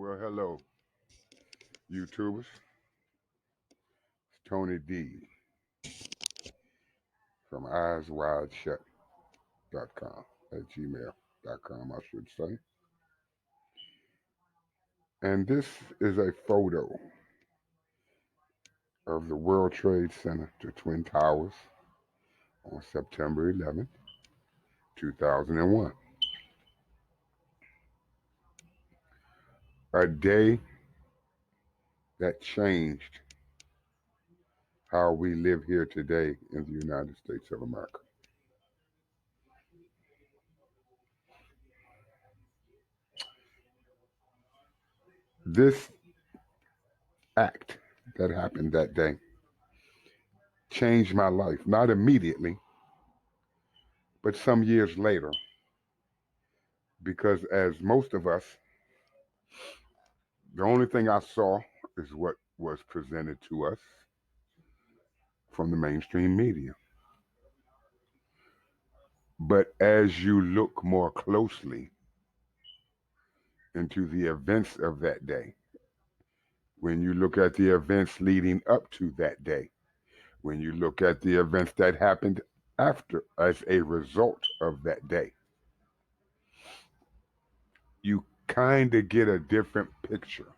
Well, hello, YouTubers. It's Tony D from eyeswideshut.com at gmail.com, I should say. And this is a photo of the World Trade Center, the Twin Towers, on September 11th, 2001. A day that changed how we live here today in the United States of America. This act that happened that day changed my life, not immediately, but some years later, because as most of us, the only thing I saw is what was presented to us from the mainstream media. But as you look more closely into the events of that day, when you look at the events leading up to that day, when you look at the events that happened after as a result of that day, you kind of get a different picture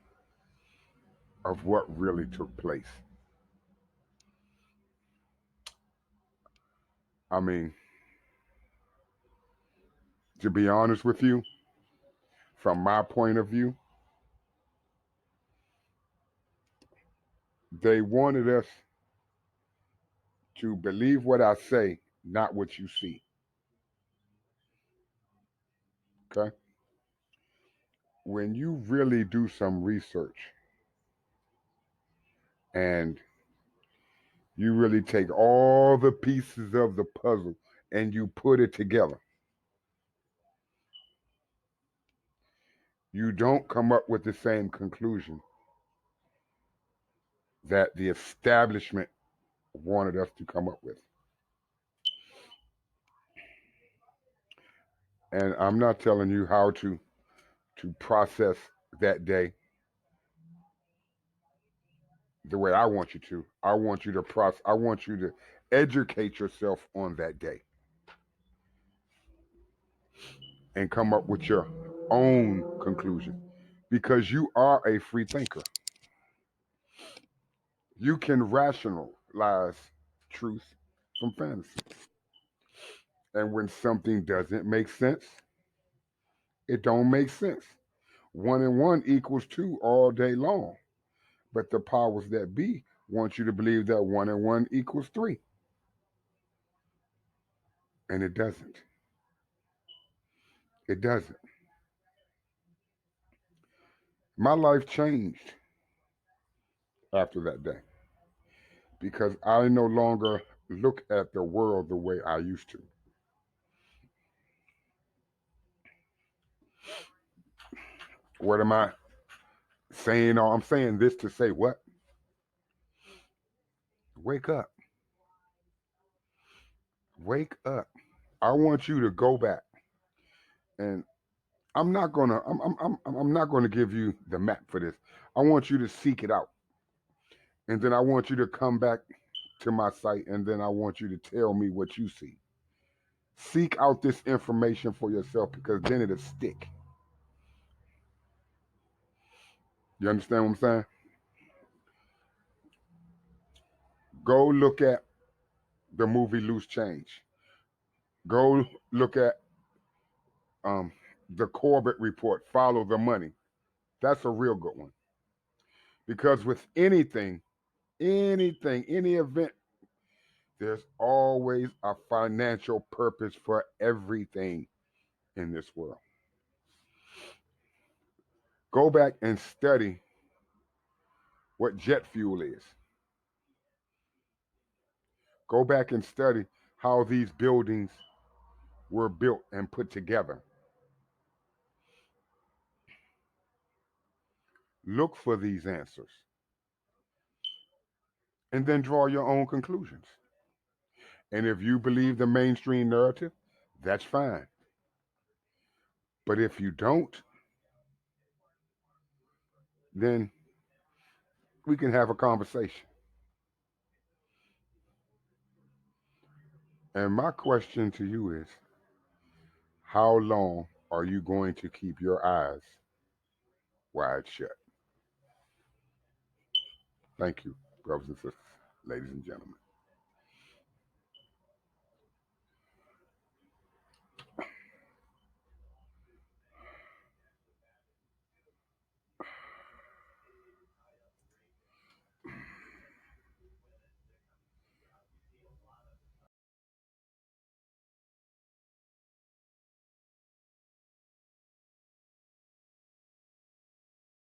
of what really took place. I mean, to be honest with you, from my point of view, they wanted us to believe what I say, not what you see. Okay? When you really do some research and you really take all the pieces of the puzzle and you put it together, you don't come up with the same conclusion that the establishment wanted us to come up with. And I'm not telling you how to process that day the way I want you to. I want you to process. I want you to educate yourself on that day and come up with your own conclusion because you are a free thinker. You can rationalize truth from fantasy. And when something doesn't make sense, it don't make sense. One and one equals two all day long. But the powers that be want you to believe that one and one equals three. And it doesn't. It doesn't. My life changed after that day because I no longer look at the world the way I used to. What am I saying? Oh, I'm saying this to say what? Wake up. Wake up. I want you to go back and I'm not gonna give you the map for this. I want you to seek it out. And then I want you to come back to my site and then I want you to tell me what you see. Seek out this information for yourself because then it'll stick. You understand what I'm saying? Go look at the movie Loose Change. Go look at um, the Corbett Report, Follow the Money. That's a real good one. Because with any event, there's always a financial purpose for everything in this world. Go back and study what jet fuel is. Go back and study how these buildings were built and put together. Look for these answers and then draw your own conclusions. And if you believe the mainstream narrative, that's fine. But if you don't, then we can have a conversation. And my question to you is, how long are you going to keep your eyes wide shut? Thank you, brothers and sisters, ladies and gentlemen.